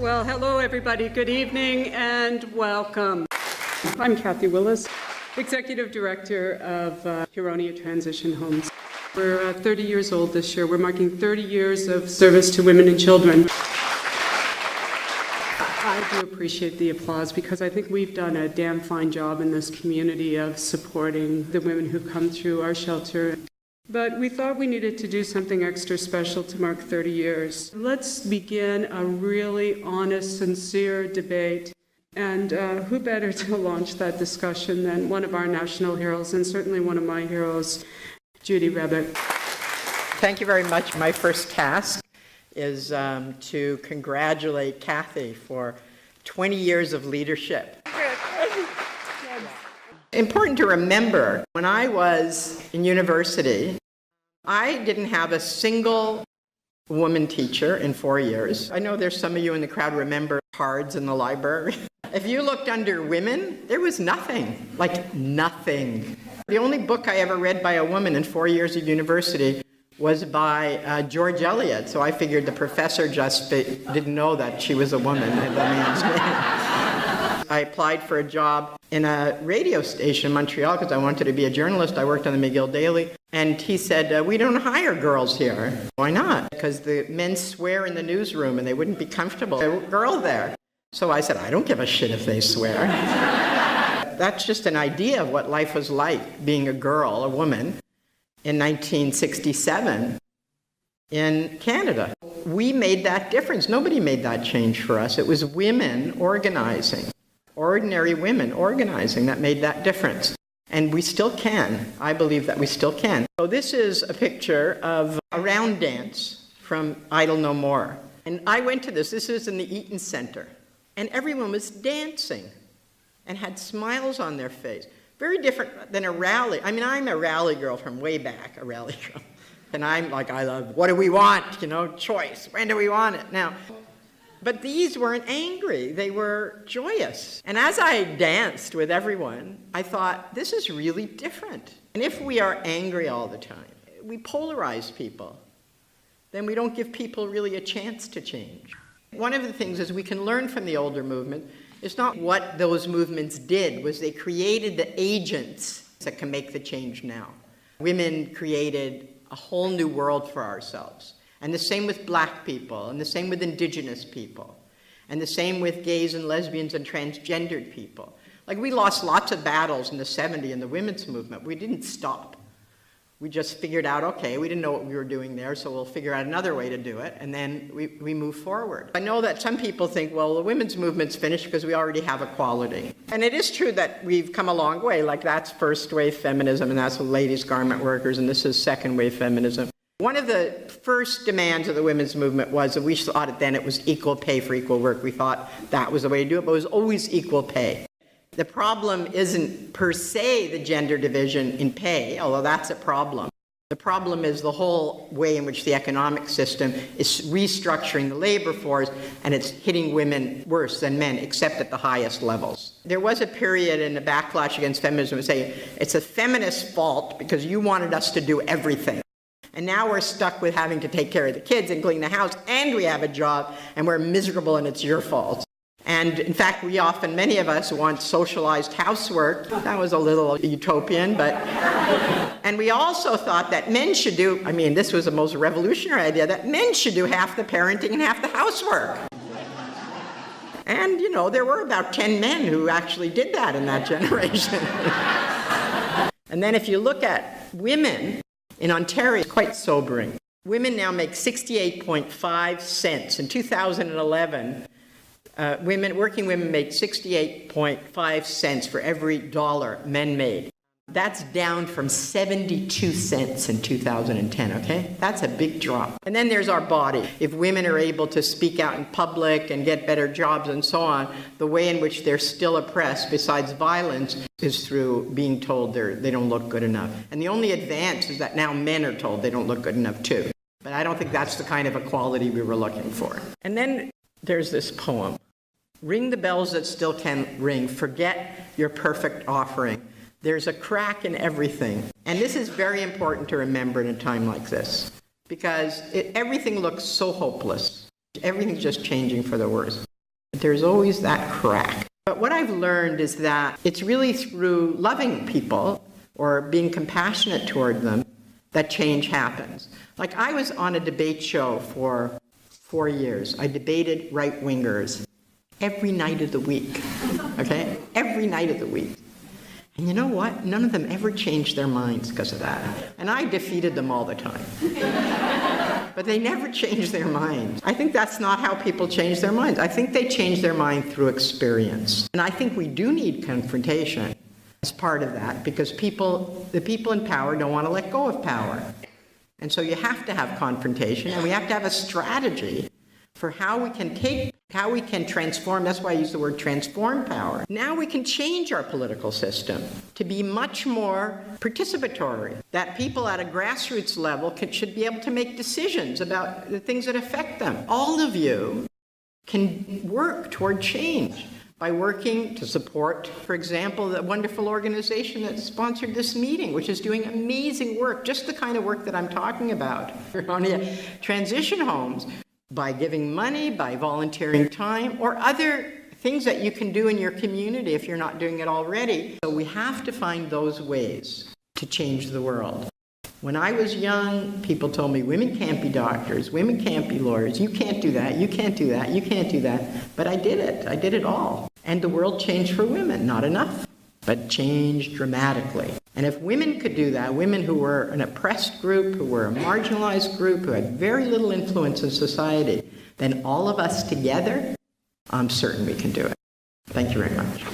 Well, hello, everybody. Good evening and welcome. I'm Kathy Willis, Executive Director of Huronia Transition Homes. We're 30 years old this year. We're marking 30 years of service to women and children. I do appreciate the applause because I think we've done a damn fine job in this community of supporting the women who've come through our shelter. But we thought we needed to do something extra special to mark 30 years. Let's begin a really honest, sincere debate. And who better to launch that discussion than one of our national heroes, and certainly one of my heroes, Judy Rebick. Thank you very much. My first task is to congratulate Kathy for 20 years of leadership. Important to remember, when I was in university, I didn't have a single woman teacher in 4 years. I know there's some of you in the crowd remember cards in the library. If you looked under women, there was nothing, like nothing. The only book I ever read by a woman in 4 years of university was by George Eliot, so I figured the professor just didn't know that she was a woman in the man's name. I applied for a job in a radio station in Montreal because I wanted to be a journalist. I worked on the McGill Daily, and he said, we don't hire girls here. Why not? Because the men swear in the newsroom and they wouldn't be comfortable. There was a girl there. So I said, I don't give a shit if they swear. That's just an idea of what life was like being a girl, a woman, in 1967 in Canada. We made that difference. Nobody made that change for us. It was women organizing, ordinary women organizing that made that difference. And we still can. I believe that we still can. So this is a picture of a round dance from Idle No More. And I went to this. This is in the Eaton Center. And everyone was dancing and had smiles on their face. Very different than a rally. I mean, I'm a rally girl from way back, a rally girl. And I'm like, I love, what do we want? Choice. When do we want it? Now, but these weren't angry. They were joyous. And as I danced with everyone, I thought, this is really different. And if we are angry all the time, we polarize people. Then we don't give people really a chance to change. One of the things is we can learn from the older movement. It's not what those movements did, was they created the agents that can make the change now. Women created a whole new world for ourselves. And the same with black people, and the same with indigenous people, and the same with gays and lesbians and transgendered people. Like, we lost lots of battles in the 70s in the women's movement. We didn't stop. We just figured out, okay, we didn't know what we were doing there, so we'll figure out another way to do it, and then we move forward. I know that some people think, well, the women's movement's finished because we already have equality. And it is true that we've come a long way, like that's first wave feminism, and that's the ladies garment workers, and this is second wave feminism. One of the first demands of the women's movement was that we thought it then it was equal pay for equal work. We thought that was the way to do it, but it was always equal pay. The problem isn't per se the gender division in pay, although that's a problem. The problem is the whole way in which the economic system is restructuring the labor force, and it's hitting women worse than men, except at the highest levels. There was a period in the backlash against feminism saying it's a feminist fault because you wanted us to do everything. And now we're stuck with having to take care of the kids and clean the house, and we have a job, and we're miserable, and it's your fault. And in fact, many of us want socialized housework. That was a little utopian, but... And we also thought that men should do, this was the most revolutionary idea, that men should do half the parenting and half the housework. And, there were about 10 men who actually did that in that generation. And then if you look at women in Ontario, it's quite sobering. Women now make 68.5 cents. In 2011, working women made 68.5 cents for every dollar men made. That's down from 72 cents in 2010, okay? That's a big drop. And then there's our body. If women are able to speak out in public and get better jobs and so on, the way in which they're still oppressed, besides violence, is through being told they don't look good enough. And the only advance is that now men are told they don't look good enough too. But I don't think that's the kind of equality we were looking for. And then there's this poem. Ring the bells that still can ring. Forget your perfect offering. There's a crack in everything. And this is very important to remember in a time like this, because everything looks so hopeless. Everything's just changing for the worse. There's always that crack. But what I've learned is that it's really through loving people or being compassionate toward them that change happens. Like, I was on a debate show for 4 years. I debated right-wingers every night of the week, okay? Every night of the week. And you know what? None of them ever changed their minds because of that. And I defeated them all the time. But they never changed their minds. I think that's not how people change their minds. I think they change their mind through experience. And I think we do need confrontation as part of that, because the people in power don't want to let go of power. And so you have to have confrontation, and we have to have a strategy for how we can transform. That's why I use the word transform power. Now we can change our political system to be much more participatory, that people at a grassroots level should be able to make decisions about the things that affect them. All of you can work toward change by working to support, for example, the wonderful organization that sponsored this meeting, which is doing amazing work, just the kind of work that I'm talking about. Huronia transition homes, by giving money, by volunteering time, or other things that you can do in your community if you're not doing it already. So we have to find those ways to change the world. When I was young, people told me, women can't be doctors, women can't be lawyers, you can't do that, you can't do that, you can't do that. But I did it all. And the world changed for women, not enough, but changed dramatically. And if women could do that, women who were an oppressed group, who were a marginalized group, who had very little influence in society, then all of us together, I'm certain we can do it. Thank you very much.